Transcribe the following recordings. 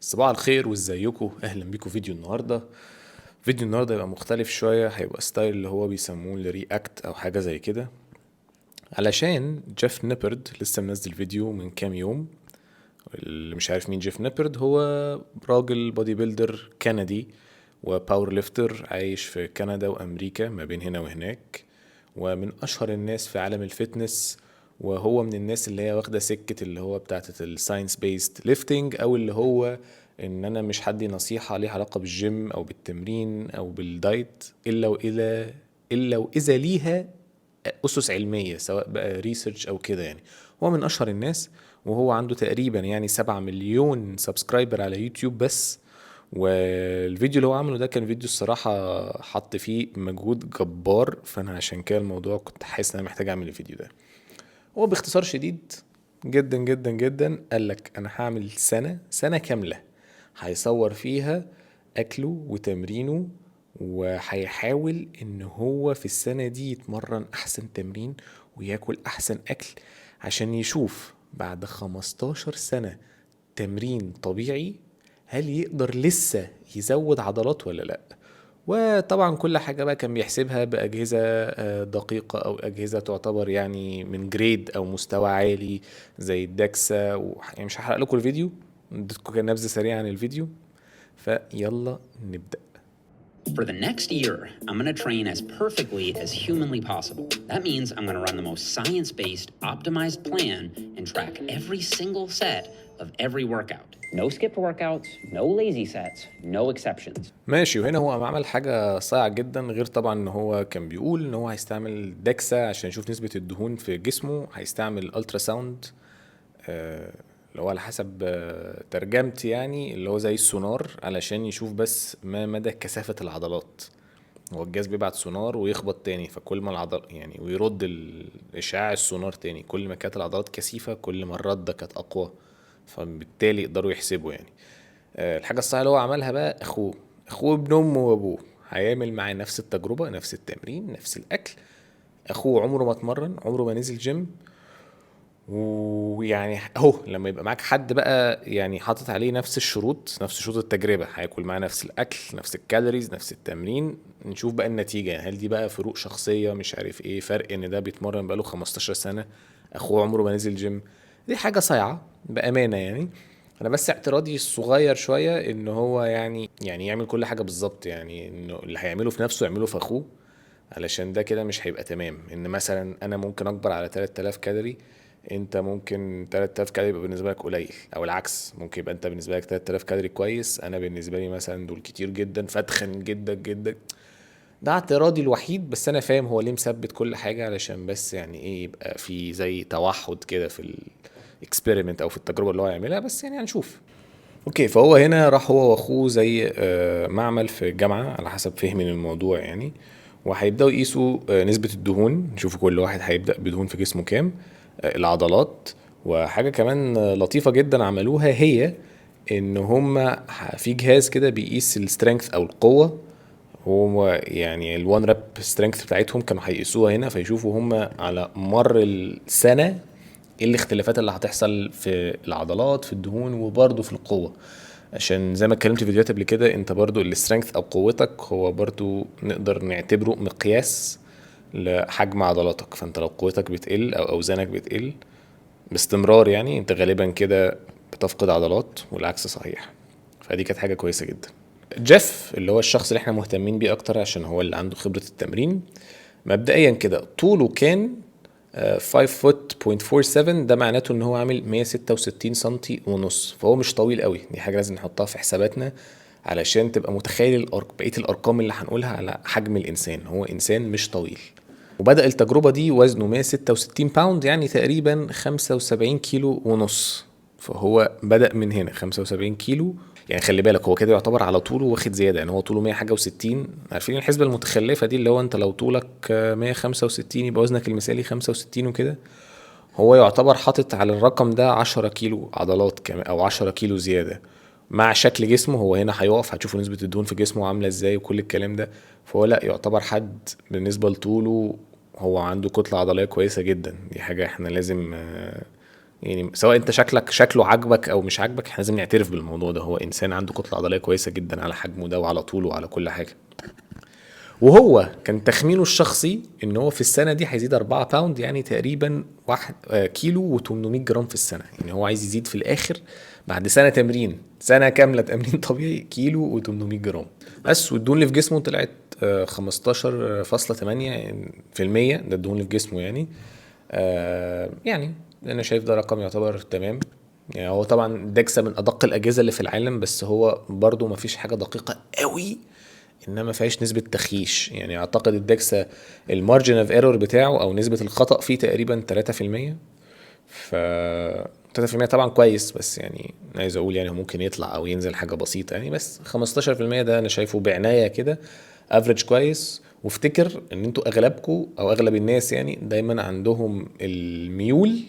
صباح الخير وازيكم، اهلا بيكم. فيديو النهارده يبقى مختلف شويه، هيبقى ستايل اللي هو بيسموه الرياكت او حاجه زي كده. علشان جيف نيبرد لسه منزل فيديو من كام يوم. اللي مش عارف مين جيف نيبرد، هو راجل بودي بيلدر كندي وباور ليفتر عايش في كندا وامريكا ما بين هنا وهناك، ومن اشهر الناس في عالم الفتنس. وهو من الناس اللي هي واخده سكه اللي هو بتاعت الساينس بيست ليفتنج، او اللي هو ان انا مش هدي نصيحه ليها علاقه بالجيم او بالتمرين او بالدايت الا واذا ليها اسس علميه، سواء بقى ريسيرش او كده يعني. هو من اشهر الناس، وهو عنده تقريبا يعني 7 مليون سبسكرايبر على يوتيوب بس. والفيديو اللي هو عمله ده كان فيديو الصراحة حط فيه مجهود جبار، فانا عشان كده الموضوع كنت حاسس ان انا محتاج اعمل الفيديو ده. هو باختصار شديد جدا جدا جدا قال لك انا هعمل سنة كاملة هيصور فيها اكله وتمرينه، وهيحاول ان هو في السنة دي يتمرن احسن تمرين وياكل احسن اكل، عشان يشوف بعد 15 سنة تمرين طبيعي هل يقدر لسه يزود عضلات ولا لا. وطبعا كل حاجة بقى كان بيحسبها بأجهزة دقيقة أو أجهزة تعتبر يعني من جريد أو مستوى عالي زي الدكسا يعني مش هحرق لكم الفيديو، اديتكم كده نبذة سريعة عن الفيديو، فيلا نبدأ. For the next year, I'm going to train as perfectly as humanly possible. That means I'm going to run the most science-based, optimized plan and track every single set of every workout. No skipped workouts, no lazy sets, no exceptions. ماشي. وهنا هو عمل حاجة صايعة جدا، غير طبعا ان هو كان بيقول ان هو هيستعمل دكسا عشان يشوف نسبة الدهون في جسمه، هيستعمل الترا ساوند اللي هو على حسب ترجمتي يعني اللي هو زي السونار، علشان يشوف بس ما مدى كثافة العضلات. هو الجهاز بيبعت سونار ويخبط تاني، فكل ما العضل يعني ويرد الاشعاع السونار تاني، كل ما كانت العضلات كثيفة كل ما الردة كانت اقوى، فبالتالي يقدروا يحسبوا يعني. الحاجة الصح اللي هو عملها بقى اخوه ابن امه وابوه هيعمل معاه نفس التجربة، نفس التمرين، نفس الاكل. اخوه عمره ما اتمرن، عمره ما نزل جيم، ويعني اهو لما يبقى معاك حد بقى يعني حاطط عليه نفس الشروط، نفس شروط التجربة، هياكل معاه نفس الاكل، نفس الكالوريز، نفس التمرين، نشوف بقى النتيجة يعني. هل دي بقى فروق شخصية مش عارف ايه، فرق ان ده بيتمرن بقاله 15 سنة، اخوه عمره ما نزل جيم. دي حاجة صايعة بأمانة يعني. انا بس اعتراضي الصغير شوية ان هو يعني يعمل كل حاجة بالظبط، يعني انه اللي هيعمله في نفسه يعمله في اخوه، علشان ده كده مش هيبقى تمام. ان مثلا انا ممكن اكبر على 3000 كالوري، انت ممكن 3000 كالوري يبقى بالنسبه لك قليل، او العكس ممكن يبقى انت بالنسبه لك 3000 كالوري كويس، انا بالنسبه لي مثلا دول كتير جدا فاتخن جدا جدا. ده اعتراضي الوحيد، بس انا فاهم هو ليه مثبت كل حاجه، علشان بس يعني ايه يبقى في زي توحد كده في الاكسبيرمنت او في التجربه اللي هو يعملها، بس يعني هنشوف. اوكي، فهو هنا راح هو واخوه زي معمل في الجامعة على حسب فهمي للموضوع يعني، وهيبداوا يقيسوا نسبة الدهون، نشوفوا كل واحد هيبدأ بدهون في جسمه كام، العضلات. وحاجة كمان لطيفة جدا عملوها، هي ان هما في جهاز كده بيقيس السترينث او القوة. هو يعني الوان راب سترينث بتاعتهم كانوا هيقيسوها هنا، فيشوفوا هما على مر السنة ايه الاختلافات اللي هتحصل في العضلات في الدهون وبرضه في القوة. عشان زي ما اتكلمت في فيديوهات قبل كده، انت برضو السترينث او قوتك هو برضو نقدر نعتبره مقياس لحجم عضلاتك. فانت لو قوتك بتقل او اوزانك بتقل باستمرار، يعني انت غالبا كده بتفقد عضلات، والعكس صحيح. فدي كانت حاجة كويسة جدا. جيف اللي هو الشخص اللي احنا مهتمين بيه اكتر عشان هو اللي عنده خبرة التمرين، مبدئيا كده طوله كان 5 فوت 0.47، ده معناته ان هو عامل 166 سنتي ونص، فهو مش طويل قوي. دي حاجه لازم نحطها في حساباتنا علشان تبقى متخيل بقيه الارقام اللي هنقولها على حجم الانسان، هو انسان مش طويل. وبدأ التجربة دي وزنه 166 باوند، يعني تقريبا 75 كيلو ونص. فهو بدأ من هنا 75 كيلو، يعني خلي بالك هو كده يعتبر على طوله واخد زيادة، يعني هو طوله 100 حاجة و60. عارفين الحسبة المتخلفة دي اللي هو انت لو طولك 165 يبقى وزنك المثالي 65 وكده. هو يعتبر حاطط على الرقم ده 10 كيلو عضلات كمان او 10 كيلو زيادة مع شكل جسمه. هو هنا هيقف هتشوفوا نسبة الدهون في جسمه عاملة ازاي وكل الكلام ده. فهو لا يعتبر حد بالنسبة لطوله هو عنده كتلة عضلية كويسة جدا. دي حاجة احنا لازم يعني سواء انت شكله عاجبك او مش عاجبك، احنا لازم نعترف بالموضوع ده. هو انسان عنده كتله عضليه كويسه جدا على حجمه ده وعلى طوله وعلى كل حاجه. وهو كان تخمينه الشخصي ان هو في السنه دي هيزيد 4 باوند، يعني تقريبا 1 كيلو و800 جرام في السنه. يعني هو عايز يزيد في الاخر بعد سنه تمرين، سنه كامله تمرين طبيعي، كيلو و800 جرام بس. والدهون اللي في جسمه طلعت 15.8% ده الدهون اللي في جسمه يعني. يعني انا شايف ده رقم يعتبر تمام. يعني هو طبعا دكسا من ادق الاجهزه اللي في العالم، بس هو برضو ما فيش حاجه دقيقه قوي، انما فيهاش نسبه تخيش. يعني اعتقد الدكسا المارجن اوف ايرور بتاعه او نسبه الخطا فيه تقريبا 3%. ف 3% طبعا كويس، بس يعني عايز اقول يعني ممكن يطلع او ينزل حاجه بسيطه يعني. بس 15% ده انا شايفه بعنايه كده افريج كويس. وافتكر ان انتوا اغلبكم او اغلب الناس يعني دايما عندهم الميول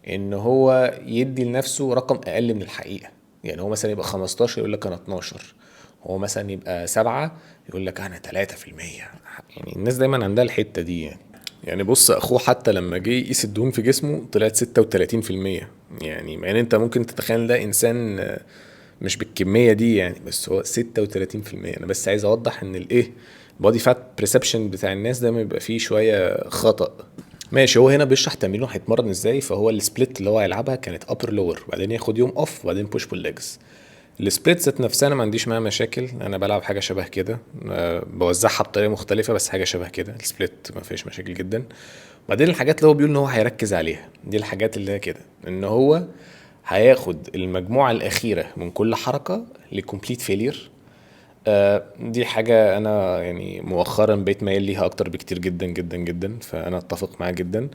ان هو يدي لنفسه رقم اقل من الحقيقه. يعني هو مثلا يبقى 15 يقول لك انا 12، هو مثلا يبقى 7 يقول لك انا 3%. يعني الناس دايما عندها الحته دي يعني. يعني بص اخوه حتى لما جه يقيس الدهون في جسمه طلعت 36%. يعني مع ان انت ممكن تتخيل ده انسان مش بالكميه دي يعني، بس هو 36%. انا بس عايز اوضح ان الايه بودي فات بريسبشن بتاع الناس ده بيبقى فيه شويه خطأ. ماشي. هو هنا بيشرح تمرينه هيتمرن ازاي. فهو السبليت اللي هو هيلعبها كانت ابر لور، بعدين ياخد يوم اوف، وبعدين بوش بول ليجز. السبليت ذات نفسها انا ما عنديش معاها مشاكل، انا بلعب حاجه شبه كده، بوزعها بطريقه مختلفه بس حاجه شبه كده. السبليت ما فيش مشاكل جدا. بعدين الحاجات اللي هو بيقول ان هو هيركز عليها دي الحاجات اللي هي كده، ان هو هياخد المجموعه الاخيره من كل حركه لكومبليت فيلير. دي حاجة أنا يعني مؤخرا بقيت مايل ليها أكتر بكتير جدا جدا جدا، فأنا أتفق معاه جدا.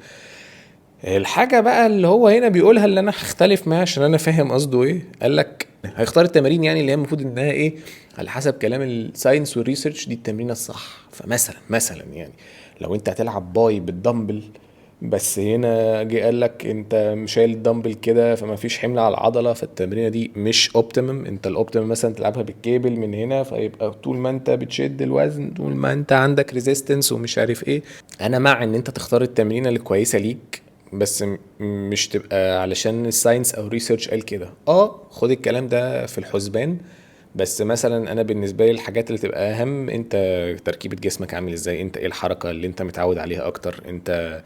الحاجة بقى اللي هو هنا بيقولها اللي أنا هختلف معاه عشان أنا فاهم قصده إيه، قال لك هيختار التمارين يعني اللي هي المفروض إنها إيه على حسب كلام الساينس والريسيرش دي التمرينة الصح. فمثلا يعني لو أنت هتلعب باي بالدمبل، بس هنا جه قال لك انت شايل الدمبل كده فما فيش حمل على العضله، فالتمرينه دي مش اوبتيمم. انت الاوبتيمم مثلا تلعبها بالكيبل من هنا، فيبقى طول ما انت بتشد الوزن طول ما انت عندك ريزيستنس ومش عارف ايه. انا مع ان انت تختار التمرينه اللي كويسه ليك، بس مش تبقى علشان الساينس او ريسيرش قال كده. خد الكلام ده في الحسبان. بس مثلا انا بالنسبه لي الحاجات اللي تبقى اهم، انت تركيبه جسمك عامل ازاي، انت ايه الحركه اللي انت متعود عليها اكتر، انت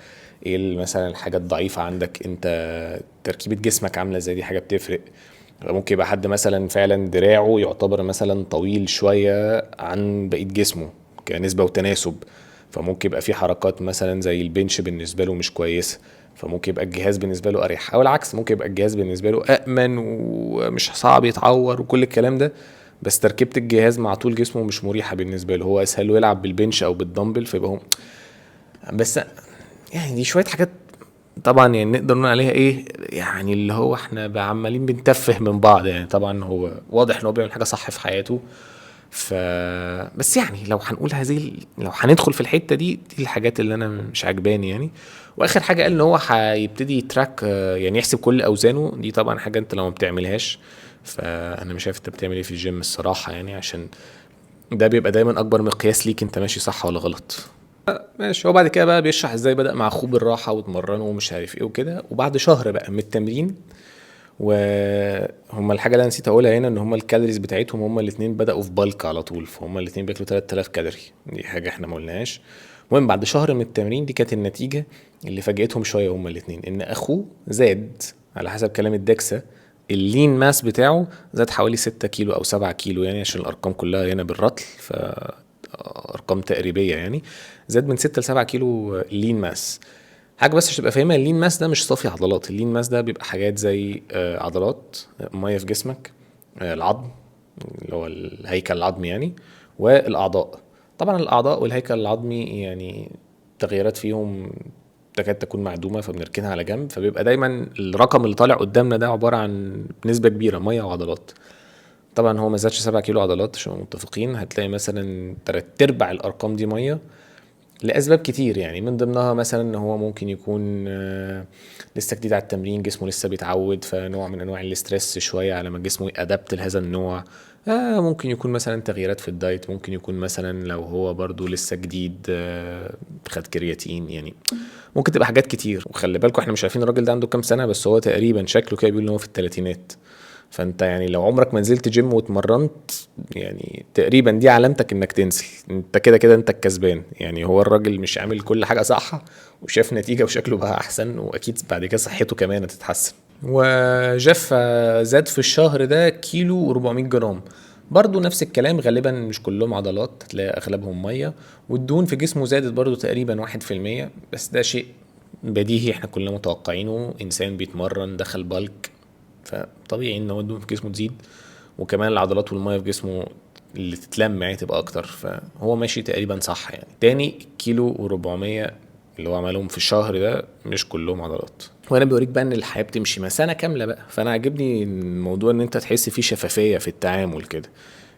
ايه مثلا الحاجه الضعيفه عندك، انت تركيبه جسمك عامله ازاي، دي حاجه بتفرق. ممكن يبقى حد مثلا فعلا دراعه يعتبر مثلا طويل شويه عن بقيه جسمه كنسبه وتناسب، فممكن يبقى في حركات مثلا زي البنش بالنسبه له مش كويسه، فممكن يبقى الجهاز بالنسبه له اريح. او العكس، ممكن يبقى الجهاز بالنسبه له امن ومش صعب يتعور وكل الكلام ده، بس تركيبه الجهاز مع طول جسمه مش مريحه بالنسبه له، هو اسهل له يلعب بالبنش او بالدمبل. فيبقى هو بس يعني دي شويه حاجات طبعا يعني نقدر نقول عليها ايه، يعني اللي هو احنا بقى عمالين بنتفه من بعض. يعني طبعا هو واضح ان هو بيعمل حاجه صح في حياته. ف بس يعني لو هنقول لو هندخل في الحته دي الحاجات اللي انا مش عجباني يعني. واخر حاجه قال ان هو هيبتدي يتراك، يعني يحسب كل اوزانه. دي طبعا حاجه انت لو ما بتعملهاش فانا مش عارف انت بتعمل ايه في الجيم الصراحه، يعني عشان ده بيبقى دايما اكبر مقياس ليك انت ماشي صح ولا غلط. ماشي. هو بعد كده بقى بيشرح ازاي بدأ مع اخوه بالراحه واتمرنوا ومش عارف ايه وكده. وبعد شهر بقى من التمرين، وهم الحاجه اللي انا نسيت اقولها هنا ان هم الكالوريز بتاعتهم هم الاثنين بداوا في بالك على طول، فهم الاثنين بياكلوا 3000 كالوري. دي حاجه احنا ما قلناهاش. المهم بعد شهر من التمرين دي كانت النتيجه اللي فاجئتهم شويه هم الاثنين، ان اخوه زاد على حسب كلام الدكسا اللين ماس بتاعه زاد حوالي 6 كيلو او 7 كيلو، يعني عشان الارقام كلها هنا بالرطل ف ارقام تقريبيه يعني. زاد من 6 ل 7 كيلو لين ماس. حاجه بس عشان تبقى فاهمها، اللين ماس ده مش صافي عضلات. اللين ماس ده بيبقى حاجات زي عضلات، ميه في جسمك، العظم اللي هو الهيكل العظمي يعني، والاعضاء. طبعا الاعضاء والهيكل العظمي يعني التغييرات فيهم تكاد تكون معدومه، فبنركنها على جنب. فبيبقى دايما الرقم اللي طالع قدامنا ده عباره عن نسبه كبيره ميه وعضلات. طبعا هو ما زادش 7 كيلو عضلات عشان متفقين. هتلاقي مثلا 3/4 الارقام دي ميه، لأسباب كتير يعني، من ضمنها مثلا ان هو ممكن يكون لسه جديد على التمرين، جسمه لسه بيتعود، فنوع من انواع الاسترس شوية على ما جسمه يأدبت لهذا النوع. ممكن يكون مثلا تغييرات في الدايت، ممكن يكون مثلا لو هو برضو لسه جديد خد كرياتين يعني. ممكن تبقى حاجات كتير. وخلي بالكوا احنا مش عارفين الراجل ده عنده كام سنة، بس هو تقريبا شكله كده بيقول ان هو في الثلاثينات. فانت يعني لو عمرك ما نزلت جيم واتمرنت، يعني تقريبا دي علامتك انك تنزل. انت كده كده انت الكسبان يعني. هو الراجل مش عامل كل حاجة صح وشاف نتيجة وشكله بقى احسن، واكيد بعد كده صحته كمان هتتحسن. وجاف زاد في الشهر ده كيلو 400 جرام. برضو نفس الكلام، غالبا مش كلهم عضلات، هتلاقي اغلبهم مية. والدهون في جسمه زادت برضو تقريبا 1%، بس ده شيء بديهي احنا كلنا متوقعينه. انسان بيتمرن دخل بالك، فطبيعي ان هو الدهون في جسمه تزيد، وكمان العضلات والميه في جسمه اللي تتلم يعني تبقى اكتر. فهو ماشي تقريبا صح يعني. تاني كيلو و400 اللي هو عملهم في الشهر ده مش كلهم عضلات. وانا بوريك بقى ان الحياه بتمشي مسانه كامله بقى. فانا عاجبني الموضوع ان انت تحس فيه شفافيه في التعامل كده.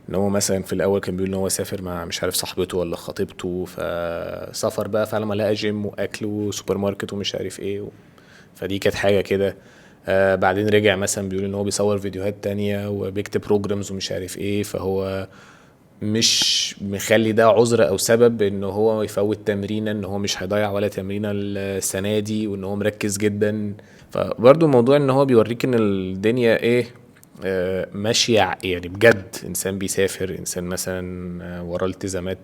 ان هو مثلا في الاول كان بيقول ان هو سافر مع مش عارف صاحبته ولا خطيبته، فسافر بقى فلما لقى جيم واكل وسوبر ماركت ومش عارف ايه فدي كانت حاجه كده. بعدين رجع مثلا بيقول ان هو بيصور فيديوهات تانية وبيكتب بروجرامز ومش عارف ايه، فهو مش مخلي ده عذر او سبب ان هو يفوت تمرينه، ان هو مش هيضيع ولا تمرينه السنه دي، وان هو مركز جدا. فبرضو الموضوع ان هو بيوريك ان الدنيا ايه، ماشيه يعني بجد. انسان بيسافر، انسان مثلا وراه التزامات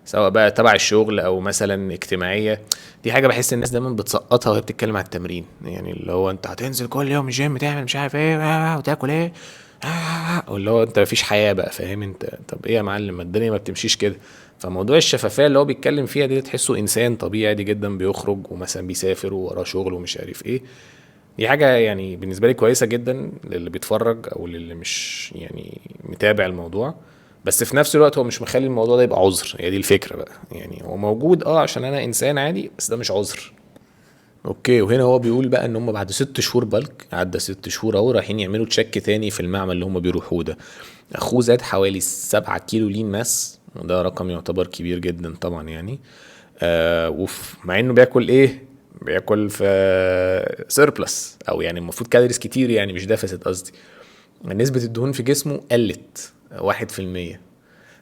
سواء بقى تبع الشغل او مثلا اجتماعيه. دي حاجه بحس الناس دايما بتسقطها وهي بتتكلم على التمرين. يعني اللي هو انت هتنزل كل يوم الجيم تعمل مش عارف ايه وتاكل ايه، واللي هو انت مفيش حياه بقى، فاهم انت؟ طب ايه يا معلم، الدنيا ما بتمشيش كده. فموضوع الشفافيه اللي هو بيتكلم فيها دي تحسه انسان طبيعي عادي جدا بيخرج ومثلا بيسافر ووراه شغل ومش عارف ايه. دي حاجه يعني بالنسبه لي كويسه جدا للي بيتفرج او للي مش يعني متابع الموضوع. بس في نفس الوقت هو مش مخلي الموضوع ده يبقى عذر. هي دي الفكره بقى يعني. هو موجود عشان انا انسان عادي، بس ده مش عذر. اوكي. وهنا هو بيقول بقى ان هم بعد 6 شهور بالك، عدى 6 شهور اهو، رايحين يعملوا تشيك تاني في المعمل اللي هم بيروحوه ده. اخوه زاد حوالي 7 كيلو لين ماس، وده رقم يعتبر كبير جدا طبعا يعني. مع انه بياكل ايه، بياكل في سيربلس، او يعني المفروض كالوريز كتير يعني، مش ديفيسيت قصدي. نسبة الدهون في جسمه قلت 1%.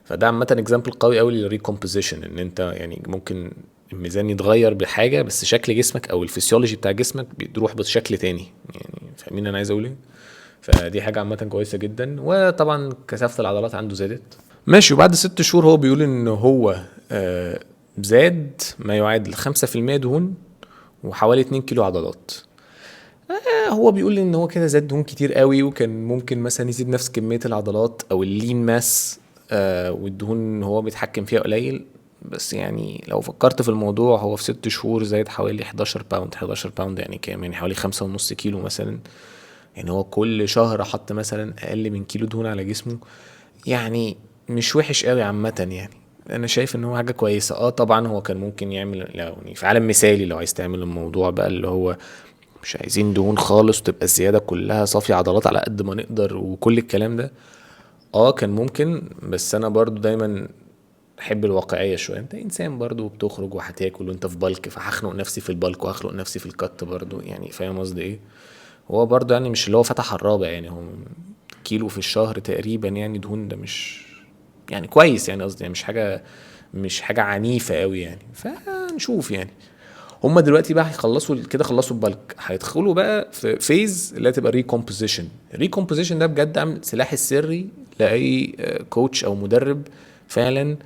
فده عامة اكزامبل قوي قوي للريكومبوزيشن، ان انت يعني ممكن الميزان يتغير بحاجة، بس شكل جسمك او الفسيولوجي بتاع جسمك بيروح بشكل تاني يعني. فاهمين انا عايز اقول ايه؟ فدي حاجة عامة كويسة جدا. وطبعا كثافة العضلات عنده زادت. ماشي. وبعد 6 شهور هو بيقول ان هو زاد ما يعادل 5% دهون وحوالي 2 كيلو عضلات. هو بيقول ان هو كده زاد دهون كتير قوي، وكان ممكن مثلا يزيد نفس كمية العضلات او اللين ماس، والدهون هو بيتحكم فيها قليل. بس يعني لو فكرت في الموضوع، هو في 6 شهور زايد حوالي 11 باوند. 11 باوند يعني كام؟ يعني حوالي 5.5 كيلو مثلا. يعني هو كل شهر حط مثلا اقل من كيلو دهون على جسمه. يعني مش وحش قوي عامة يعني. انا شايف ان هو حاجة كويسة. طبعا هو كان ممكن يعمل، لو يعني في عالم مثالي لو عايز تعمل الموضوع بقى اللي هو مش عايزين دهون خالص، وتبقى الزيادة كلها صافي عضلات على قد ما نقدر وكل الكلام ده، كان ممكن. بس انا برضو دايما احب الواقعية شوية. انت انسان برضو بتخرج وهتاكل وانت في بالك، فهخنق نفسي في البالك وهخنق نفسي في الكت برضو يعني. فاهم قصدي ايه؟ هو برضو يعني مش اللي هو فتح الرابع يعني. هو كيلو في الشهر تقريبا يعني دهون، ده مش يعني كويس يعني. قصدي يعني مش حاجة عنيفة قوي يعني. فنشوف يعني. هما دلوقتي بقى هيخلصوا كده، خلصوا البلك، هيدخلوا بقى في فيز اللي هتبقى ريكومبوزيشن. الريكومبوزيشن ده بجد عامل سلاح السري لاي كوتش او مدرب فعلا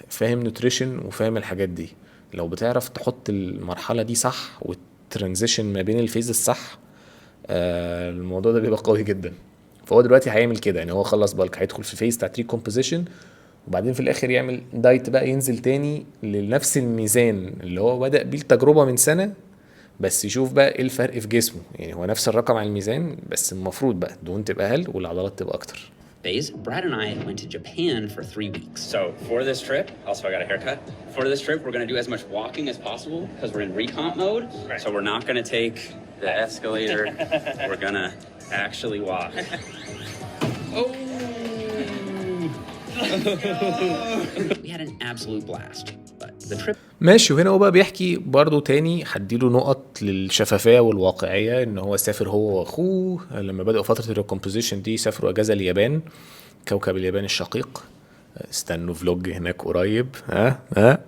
فاهم نوتريشن وفاهم الحاجات دي. لو بتعرف تحط المرحله دي صح والترانزيشن ما بين الفيز الصح، الموضوع ده بيبقى قوي جدا. فهو دلوقتي هيعمل كده يعني. هو خلص بالك، هيدخل في فيز بتاعت ريكومبوزيشن، وبعدين في الاخر يعمل دايت بقى، ينزل تاني لنفس الميزان اللي هو بدأ بيه التجربة من سنة. بس يشوف بقى ايه الفرق في جسمه. يعني هو نفس الرقم على الميزان، بس المفروض بقى الدهون تبقى اقل والعضلات تبقى اكتر. Days, Brad and I went to Japan for 3 weeks. So for this trip, also I got a haircut. For this trip, we're gonna do as much walking as possible because we're in recomp mode. Right. So we're not gonna take the escalator. We're gonna actually walk. We had an absolute blast, but The trip ماشي. وهنا هو بقى بيحكي برضو تاني، هديله نقط للشفافية والواقعية، ان هو سافر هو واخوه لما بدأوا فترة الريكومبوزيشن دي، سافروا اجازة اليابان، كوكب اليابان الشقيق. استنوا فلوج هناك قريب. ها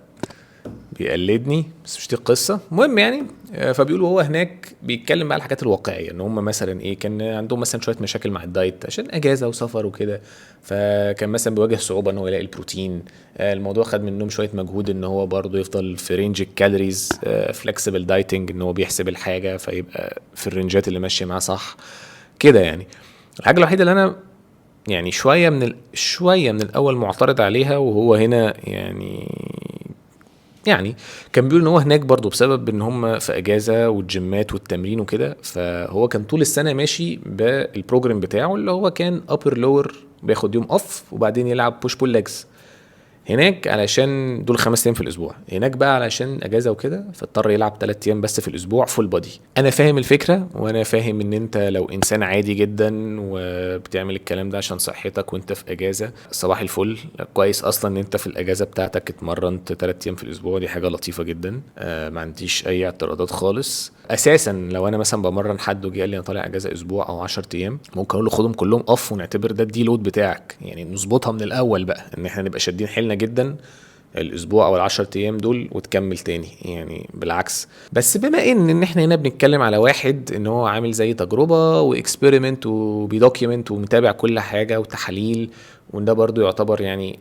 بيقلدني، بس مش دي القصه. المهم يعني فبيقولوا هو هناك بيتكلم بقى على الحاجات الواقعيه، ان هم مثلا ايه، كان عندهم مثلا شويه مشاكل مع الدايت عشان اجازه وسفر وكده، فكان مثلا بيواجه صعوبه ان هو يلاقي البروتين. الموضوع خد منهم شويه مجهود ان هو برضه يفضل في رينج الكالوريز، فلكسبل دايتنج، ان هو بيحسب الحاجه فيبقى في الرينجات اللي ماشيه معاه صح كده يعني. الحاجه الوحيده اللي انا يعني شويه من الاول معترض عليها، وهو هنا يعني كان بيقول ان هو هناك برضه بسبب ان هم في اجازه والجيمات والتمرين وكده، فهو كان طول السنه ماشي بالبروجرام بتاعه اللي هو كان ابر لور، بياخد يوم اوف وبعدين يلعب بوش بول ليجز. هناك علشان دول 5 ايام في الاسبوع، هناك بقى علشان اجازه وكده فاضطر يلعب 3 ايام بس في الاسبوع فول بودي. انا فاهم الفكره، وانا فاهم ان انت لو انسان عادي جدا وبتعمل الكلام ده عشان صحتك وانت في اجازه، صباح الفل، كويس اصلا ان انت في الاجازه بتاعتك اتمرنت 3 ايام في الاسبوع، دي حاجه لطيفه جدا. ما عنديش اي اعتراضات خالص. اساسا لو انا مثلا بمرن حد وجي قال لي انا طالع اجازه اسبوع او 10 ايام، ممكن اقول له خدهم كلهم اوف ونعتبر ده الدي لود بتاعك، يعني نظبطها من الاول بقى ان احنا نبقى شادين حيلنا جدا الاسبوع او ال10 ايام دول وتكمل تاني، يعني بالعكس. بس بما ان احنا هنا بنتكلم على واحد ان هو عامل زي تجربه واكسبيرمنت وبيدوكيومنت ومتابع كل حاجه وتحاليل، وان ده برضو يعتبر يعني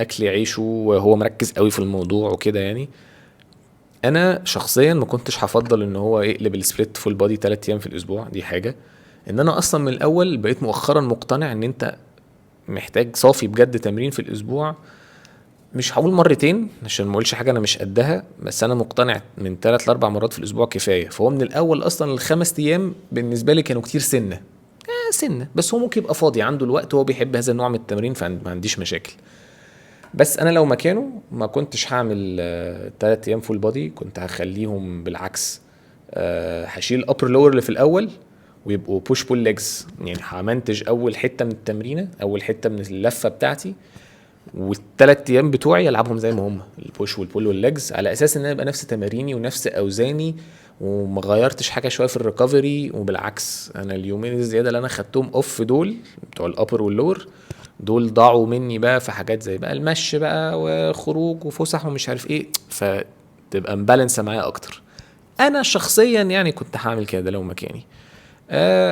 اكل عيشه وهو مركز قوي في الموضوع وكده يعني، انا شخصيا ما كنتش هفضل ان هو يقلب السبليت فول بودي 3 ايام في الاسبوع. دي حاجه. ان انا اصلا من الاول بقيت مؤخرا مقتنع ان انت محتاج صافي بجد تمرين في الاسبوع، مش هقول مرتين عشان ما اقولش حاجه انا مش قدها، بس انا مقتنع من 3 ل4 مرات في الاسبوع كفايه. فهو من الاول اصلا ال5 ايام بالنسبه لي كانوا كتير سنه، سنه، بس هو ممكن يبقى فاضي عنده الوقت وهو بيحب هذا النوع من التمرين، فما عنديش مشاكل. بس انا لو مكانه ما كنتش هعمل 3 ايام فول بودي، كنت هخليهم بالعكس، هشيل الابر لور اللي في الاول ويبقوا بوش بول ليجز، يعني همنتج اول حته من التمرينه، اول حته من اللفه بتاعتي، والثلاث ايام بتوعي العبهم زي ما هم، البوش والبول والليجز، على اساس ان انا ابقى نفس تماريني ونفس اوزاني وما غيرتش حاجه شويه في الريكفري. وبالعكس انا اليومين الزياده اللي انا خدتهم اوف دول بتوع الابر واللور، دول ضاعوا مني بقى في حاجات زي بقى المشي بقى وخروج وفسح ومش عارف ايه، فتبقى مبالانسه معايا اكتر. انا شخصيا يعني كنت هعمل كده لو مكاني.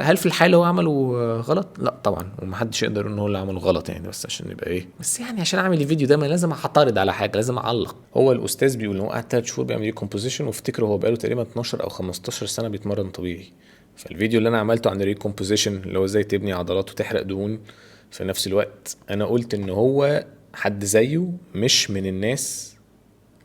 هل في الحال هو عمله غلط؟ لا طبعا، ومحدش يقدر ان هو اللي عمله غلط يعني، بس عشان نبقى ايه، بس يعني عشان اعمل الفيديو ده ما لازم اعترض على حاجه، لازم اعلق. هو الاستاذ بيقول ان هو قعد 3 شهور بيعمل ريكومبوزيشن، وافتكر هو بقاله تقريبا 12 او 15 سنه بيتمرن طبيعي. فالفيديو اللي انا عملته عن الريكومبوزيشن اللي هو ازاي تبني عضلات وتحرق دهون في نفس الوقت، انا قلت ان هو حد زيه مش من الناس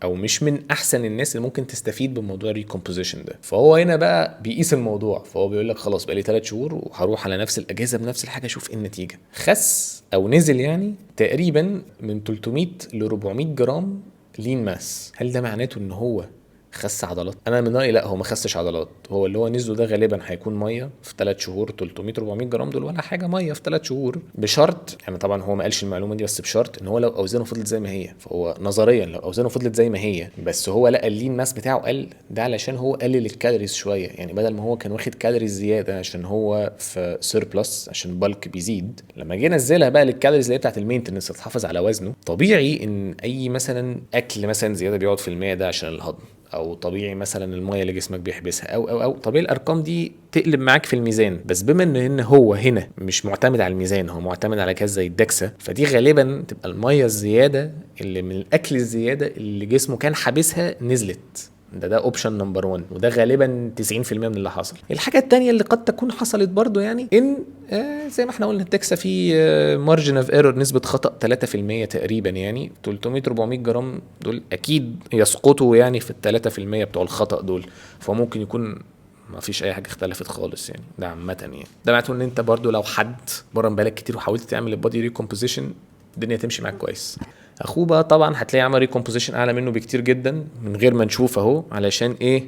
او مش من احسن الناس اللي ممكن تستفيد بموضوع الريكومبوزيشن ده. فهو هنا بقى بيقيس الموضوع، فهو بيقول لك خلاص بقى لي 3 شهور وهروح على نفس الاجازه بنفس الحاجه اشوف ايه النتيجه. خس او نزل يعني تقريبا من 300 ل 400 جرام لين ماس. هل ده معناته ان هو خس عضلات؟ انا من رايي لا، هو ما خسش عضلات، هو اللي هو نزله ده غالبا هيكون ميه في 3 شهور. 300 400 جرام دول ولا حاجه، ميه في 3 شهور، بشرط يعني طبعا هو ما قالش المعلومه دي، بس بشرط ان هو لو اوزانه فضلت زي ما هي. فهو نظريا لو اوزانه فضلت زي ما هي بس هو لقى اللين ماس بتاعه قل، ده علشان هو قلل الكالوريز شويه، يعني بدل ما هو كان واخد كالوريز زياده عشان هو في سيربلس عشان بالك بيزيد، لما جه نزلها بقى للكالوريز اللي هي بتاعت المينتنس تحافظ على وزنه. طبيعي ان اي مثلا اكل مثلا زياده بيقعد في المعده عشان الهضم، او طبيعي مثلا الميه اللي جسمك بيحبسها، او طبيعي الارقام دي تقلب معاك في الميزان. بس بما ان هو هنا مش معتمد على الميزان، هو معتمد على كذا زي الدكسه، فدي غالبا تبقى الميه الزياده اللي من الاكل الزياده اللي جسمه كان حابسها نزلت. ده اوبشن نمبر 1، وده غالبا 90% من اللي حصل. الحاجه التانية اللي قد تكون حصلت برضو يعني ان زي ما احنا قلنا التكسا في مارجن اوف ايرور، نسبه خطا 3% تقريبا، يعني 300 400 جرام دول اكيد يسقطوا يعني في ال3% بتوع الخطا دول، فممكن يكون ما فيش اي حاجه اختلفت خالص يعني. ده عامه يعني ده معناته ان انت برضو لو حد برن بالك كتير وحاولت تعمل البودي ريكومبوزيشن الدنيا تمشي معاك كويس. اخوه بقى طبعا هتلاقي عمل ريكومبوزيشن اعلى منه بكتير جدا من غير ما نشوف اهو. علشان ايه؟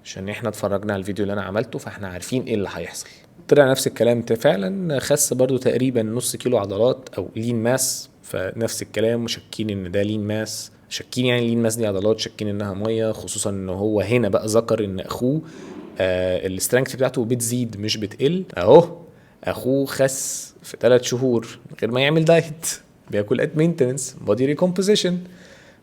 عشان احنا اتفرجنا على الفيديو اللي انا عملته، فاحنا عارفين ايه اللي هيحصل. طلع نفس الكلام، فعلا خس برضو تقريبا نص كيلو عضلات او لين ماس، فنفس الكلام، مشكين ان ده لين ماس شاكين يعني لين ماس دي عضلات، شاكين انها ميه، خصوصا ان هو هنا بقى ذكر ان اخوه السترينث بتاعته بتزيد مش بتقل. اهو اخوه خس في 3 شهور من غير ما يعمل دايت، بياكل ات مينتنس بودي ريكومبوزيشن،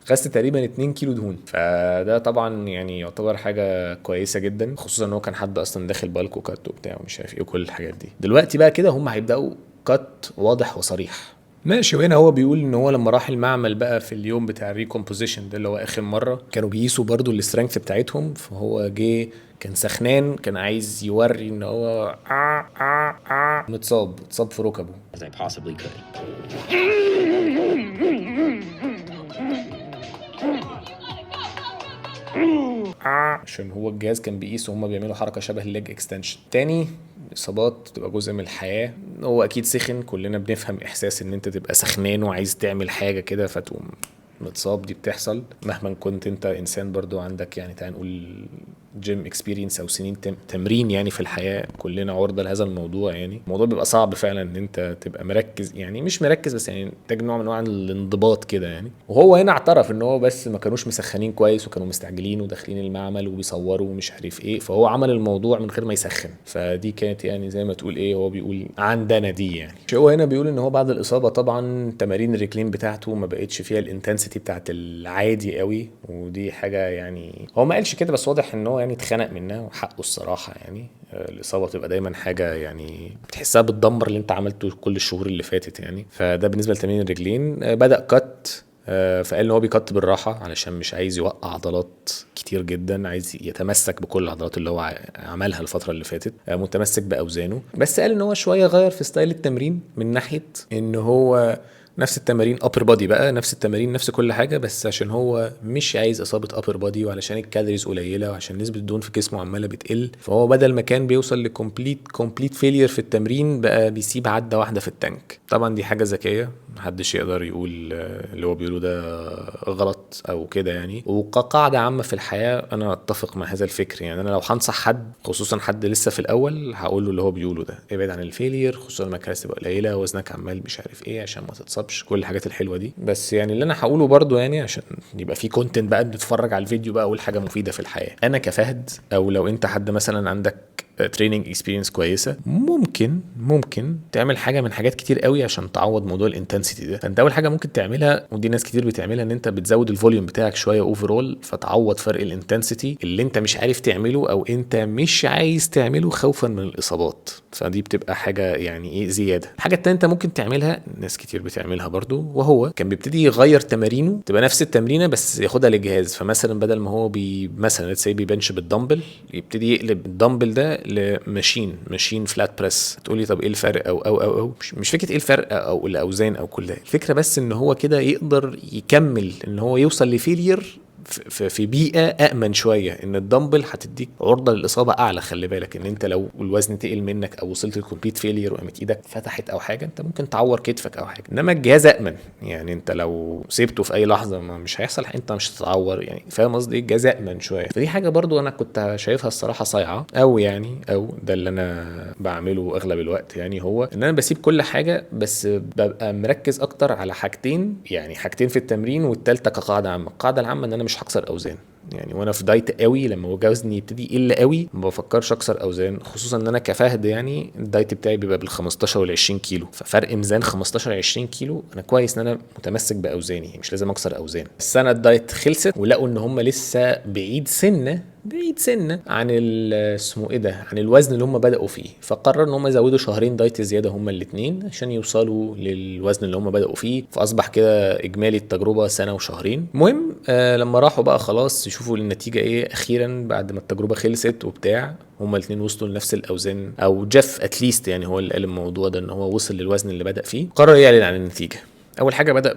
خس تقريبا 2 كيلو دهون. فده طبعا يعني يعتبر حاجه كويسه جدا، خصوصا ان هو كان حد اصلا داخل بالك وكات وبتاع ومش عارف ايه وكل الحاجات دي. دلوقتي بقى كده هم هيبداوا كات واضح وصريح. ماشي. وهنا هو بيقول ان هو لما راح المعمل بقى في اليوم بتاع الريكومبوزيشن ده اللي هو اخر مره، كانوا بيقيسوا برضو السترينث بتاعتهم، فهو جه كان سخنان، كان عايز يوري ان هو اتصاب في ركبه as I possibly could. عشان هو الجهاز كان بيقيس وهم بيعملوا حركه شبه الليج اكستنشن. تاني، الاصابات تبقى جزء من الحياه. هو اكيد سخن، كلنا بنفهم احساس ان انت تبقى سخنان وعايز تعمل حاجه كده فتقوم متصاب. دي بتحصل مهما كنت انت انسان برضو عندك يعني تعال نقول جيم اكسبيرينس او سنين تمرين يعني في الحياه، كلنا عرضه لهذا الموضوع. يعني الموضوع بيبقى صعب فعلا ان انت تبقى مركز، يعني مش مركز بس يعني محتاج نوع من انواع الانضباط كده يعني. وهو هنا اعترف ان هو بس ما كانوش مسخنين كويس وكانوا مستعجلين وداخلين المعمل وبيصوروا ومش عارف ايه، فهو عمل الموضوع من غير ما يسخن. فدي كانت يعني زي ما تقول ايه، هو بيقول عندنا دي يعني. هو هنا بيقول ان هو بعد الاصابه طبعا تمارين الرجلين بتاعته ما بقتش فيها الانتنسيتي بتاعت العادي قوي، ودي حاجه يعني هو ما قالش كده بس واضح ان هو يعني اتخنق منها وحقه الصراحه يعني. الاصابه بتبقى دايما حاجه يعني بتحسها بتدمر اللي انت عملته كل الشهور اللي فاتت يعني. فده بالنسبه لتمارين الرجلين. بدا كات، فقال ان هو بيكت بالراحه علشان مش عايز يوقع عضلات كتير جدا، عايز يتمسك بكل العضلات اللي هو عملها الفتره اللي فاتت، متمسك باوزانه. بس قال ان هو شويه غير في ستايل التمرين من ناحيه ان هو نفس التمارين ابر بودي بقى، نفس التمارين نفس كل حاجه، بس عشان هو مش عايز اصابه ابر بودي وعلشان الكالوريز قليله وعشان نسبه الدهون في جسمه عماله بتقل، فهو بدل ما كان بيوصل لكومبليت فيلير في التمرين بقى بيسيب عده واحده في التانك. طبعا دي حاجه ذكيه، محدش يقدر يقول اللي هو بيقوله ده غلط او كده يعني. وكقاعده عامه في الحياه انا اتفق مع هذا الفكر يعني. انا لو هنصح حد خصوصا حد لسه في الاول هقول له اللي هو بيقوله ده، ابعد عن الفيلير، خصوصا لما الكالوريز تبقى قليله وزنك عمال مش عارف ايه، عشان ما تتصابش، كل الحاجات الحلوه دي. بس يعني اللي انا هقوله برضو يعني عشان يبقى في كونتنت بقى بنتفرج على الفيديو بقى، اقول حاجه مفيده في الحياه. انا كفهد او لو انت حد مثلا عندك تريننج اكسبيرينس كويسه، ممكن تعمل حاجه من حاجات كتير قوي عشان تعوض موضوع الانتنسيتي ده. فانت اول حاجه ممكن تعملها، ودي ناس كتير بتعملها، ان انت بتزود الفوليوم بتاعك شويه اوفرول فتعوض فرق الانتنسيتي اللي انت مش عارف تعمله او انت مش عايز تعمله خوفا من الاصابات. فدي بتبقى حاجه يعني ايه زياده. الحاجه التانية انت ممكن تعملها، ناس كتير بتعملها برضو، وهو كان بيبتدي يغير تمارينه تبقى نفس التمرينه بس ياخدها للجهاز. فمثلا بدل ما هو مثلا تسي بيبنش بالدمبل، يبتدي يقلب الدمبل ده لماشين فلات بريس. تقولي طب ايه الفرق او مش فكره ايه الفرق او الاوزان او كل ده، الفكره بس ان هو كده يقدر يكمل ان هو يوصل لفيلير في بيئه امن شويه. ان الدمبل هتديك عرضه للاصابه اعلى. خلي بالك ان انت لو الوزن تقل منك او وصلت للكومبليت فيلير وقامت ايدك فتحت او حاجه، انت ممكن تعور كتفك او حاجه. انما الجهاز امن يعني، انت لو سيبته في اي لحظه ما مش هيحصل، انت مش هتتعور يعني. فاهم قصدي؟ الجهاز امن شويه. فدي حاجه برضو انا كنت شايفها الصراحه صايعه، او ده اللي انا بعمله اغلب الوقت يعني. هو ان انا بسيب كل حاجه بس ببقى مركز اكتر على حاجتين في التمرين، والثالثه كقاعده عامه. القاعده العامه ان انا مش هكسر اوزان يعني. وانا في دايت قوي لما وزني يبتدي يقل قوي ما بفكرش اكسر اوزان، خصوصا ان انا كفهد يعني الدايت بتاعي بيبقى بال15 وال20 كيلو. ففرق ميزان 15 20 كيلو انا كويس ان انا متمسك باوزاني، مش لازم اكسر اوزان. السنه الدايت خلصت ولقوا ان هم لسه بعيد سنه عن اسمه ايه ده، عن الوزن اللي هم بداوا فيه. فقرروا ان هم يزودوا شهرين دايت زياده هم الاثنين عشان يوصلوا للوزن اللي هم بداوا فيه. فاصبح كده اجمالي التجربه سنه وشهرين. المهم لما راحوا بقى خلاص يشوفوا النتيجه ايه اخيرا بعد ما التجربه خلصت وبتاع، هما الاثنين وصلوا لنفس الاوزان، او جيف اتليست يعني هو اللي قال الموضوع ده ان هو وصل للوزن اللي بدا فيه. قرر يعلن عن النتيجه. اول حاجه بدا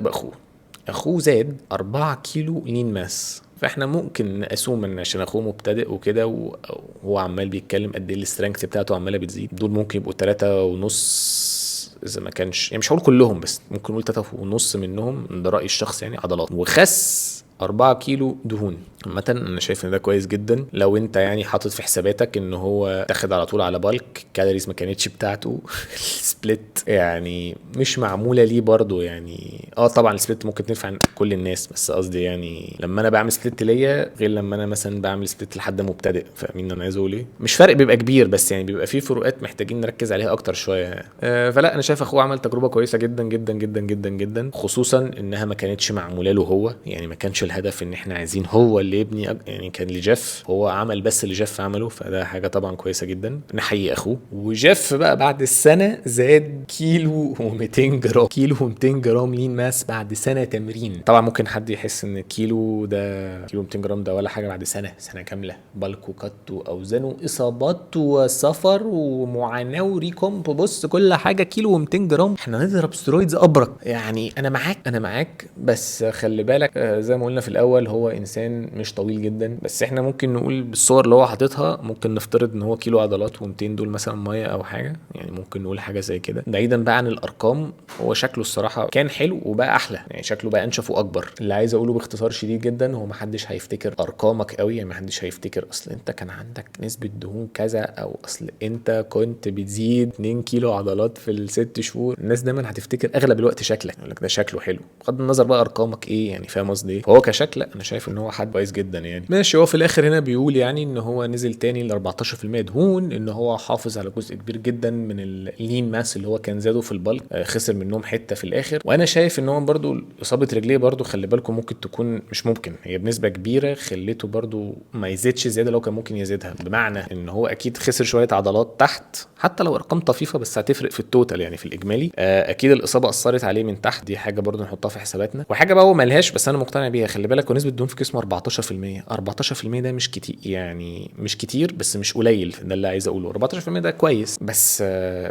اخوه زاد 4 كيلو لين ماس. فاحنا ممكن نقسوم ان عشان اخوه مبتدئ وكده وهو عمال بيتكلم قد ايه السترينث بتاعته عماله بتزيد، دول ممكن يبقوا 3.5 اذا ما كانش يعني، مش هقول كلهم بس ممكن نقول 3.5 منهم، ده رايي الشخصي يعني، عضلات. وخس 4 كيلو دهون. عامة انا شايف ان ده كويس جدا لو انت يعني حاطط في حساباتك ان هو تاخد على طول على بالك، كالوريز ما كانتش بتاعته السبليت يعني مش معموله ليه برضو يعني. طبعا السبليت ممكن تنفع كل الناس، بس قصدي يعني لما انا بعمل سبليت ليا غير لما انا مثلا بعمل سبليت لحد مبتدئ. فاهمين انا عايز اقول ايه؟ مش فرق بيبقى كبير، بس يعني بيبقى فيه فروقات محتاجين نركز عليها اكتر شويه. فلا انا شايف اخوه عمل تجربه كويسه جدا جدا جدا جدا جدا، خصوصا انها ما كانتش معموله له هو، يعني ما كانش الهدف ان احنا عايزين هو اللي يبني يعني كان لجيف، هو عمل بس اللي جيف عمله، فده حاجه طبعا كويسه جدا. نحيي اخوه. وجيف بقى بعد السنه زاد كيلو و200 جرام، كيلو و200 جرام لين ماس بعد سنه تمرين. طبعا ممكن حد يحس ان كيلو 200 جرام ده ولا حاجه بعد سنه كامله بالك وكت واوزان واصابات وسفر ومعاناه وريكومب. بص كل حاجه كيلو و200 جرام، احنا نضرب سترويدز ابرك يعني. انا معاك بس خلي بالك زي ما قلنا في الاول هو انسان مش طويل جدا، بس احنا ممكن نقول بالصور اللي هو حاططها ممكن نفترض ان هو كيلو عضلات و200 دول مثلا ميه او حاجه، يعني ممكن نقول حاجه زي كده. بعيدا بقى عن الارقام، هو شكله الصراحه كان حلو وبقى احلى، يعني شكله بقى انشف واكبر. اللي عايز اقوله باختصار شديد جدا، هو محدش هيفتكر ارقامك قوي، يعني محدش هيفتكر اصل انت كان عندك نسبه دهون كذا، او اصل انت كنت بتزيد 2 كيلو عضلات في الست شهور. الناس دايما هتفتكر اغلب الوقت شكلك، يقول لك ده شكله حلو بغض النظر بقى ارقامك ايه، يعني فاهم قصدي ايه. فهو كشكل انا شايف ان هو حد كويس جدا يعني. ماشي، هو في الاخر هنا بيقول يعني ان هو نزل تاني ل 14% دهون، ان هو حافظ على جزء كبير جدا من اللين ماس اللي هو كان زاده في البلك، خسر منهم حته في الاخر. وانا شايف ان هو برضو اصابه رجليه برضو خلي بالكم ممكن تكون مش ممكن، هي بنسبه كبيره خليته برضو ما يزيدش زياده لو كان ممكن يزيدها، بمعنى ان هو اكيد خسر شويه عضلات تحت حتى لو ارقام طفيفه، بس هتفرق في التوتال يعني في الاجمالي. اكيد الاصابه اثرت عليه من تحت، دي حاجه برضو نحطها في حساباتنا. وحاجه بقى هو ملهاش بس انا مقتنع بيها، خلي بالك ونسبه الدهون في جسمه 14%. 14% ده مش كتير يعني، مش كتير بس مش قليل، ده اللي عايز اقوله. 14% ده كويس، بس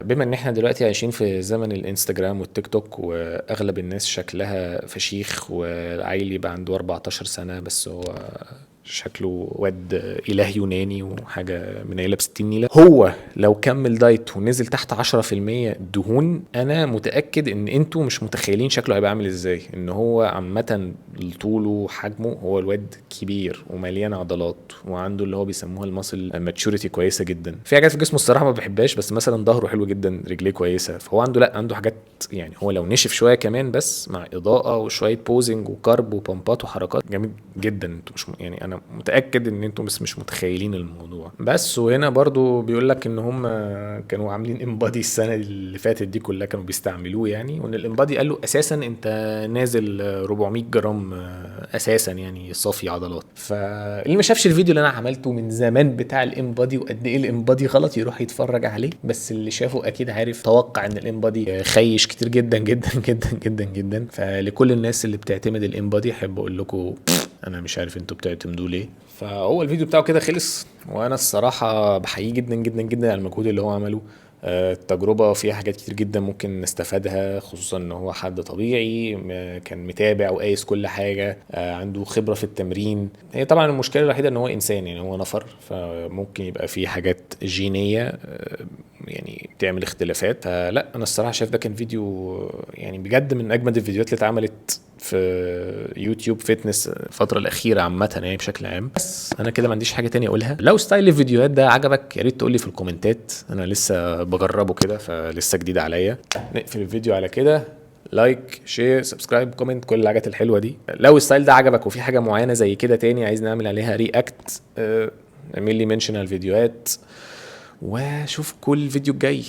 بما ان احنا دلوقتي عايشين في زمن الانستجرام والتيك توك واغلب الناس شكلها فشيخ، وعيل يبقى عنده 14 سنه بس هو شكله واد اله يوناني وحاجه من عيله ب60 نيله. هو لو كمل دايت ونزل تحت 10% دهون، انا متاكد ان انتوا مش متخيلين شكله هيبقى عامل ازاي. ان هو عامه طوله وحجمه، هو الواد كبير ومليان عضلات وعنده اللي هو بيسموها الماسل ماتشوريتي كويسه جدا. في حاجات في جسمه الصراحه ما بحبهاش، بس مثلا ظهره حلو جدا، رجليه كويسه، فهو عنده حاجات يعني. هو لو نشف شويه كمان بس مع اضاءه وشويه بوزنج وكارب وبامبات وحركات جميل جدا. انتوا مش يعني انا متاكد ان انتم بس مش متخيلين الموضوع بس. وهنا برضو بيقول لك ان هم كانوا عاملين امبادي السنه اللي فاتت دي كلها كانوا بيستعملوه يعني، وان الامبادي قال له اساسا انت نازل 400 جرام اساسا يعني صافي عضلات. فاللي ما شافش الفيديو اللي انا عملته من زمان بتاع الامبادي وقد ايه الامبادي غلط يروح يتفرج عليه، بس اللي شافه اكيد عارف توقع ان الامبادي خيش كتير جدا جدا جدا جدا جدا. فلكل الناس اللي بتعتمد الامبادي احب اقول لكم انا مش عارف انتوا بتعتمدوه ليه. فهو الفيديو بتاعه كده خلص، وانا الصراحه بحييه جدا جدا جدا على المجهود اللي هو عمله. التجربة فيها حاجات كتير جدا ممكن نستفادها، خصوصا ان هو حد طبيعي كان متابع وقايس كل حاجة، عنده خبرة في التمرين. هي طبعا المشكلة الوحيدة ان هو انسان يعني، هو نفر، فممكن يبقى فيه حاجات جينية يعني تعمل اختلافات. فلا انا الصراحة شايف ده كان فيديو يعني بجد من اجمد الفيديوهات اللي اتعملت في يوتيوب فيتنس الفترة الأخيرة عامة يعني بشكل عام. بس أنا كده ما عنديش حاجة تانية أقولها. لو ستايل الفيديوهات ده عجبك يا ريت تقولي في الكومنتات، أنا لسه بجربه كده فلسه جديد عليا. نقفل الفيديو على كده، لايك شير سبسكرايب كومنت كل الحاجات الحلوة دي. لو الستايل ده عجبك وفي حاجة معينة زي كده تاني عايز نعمل عليها رياكت، اعمل لي منشن على الفيديوهات، واشوف كل الفيديو الجاي.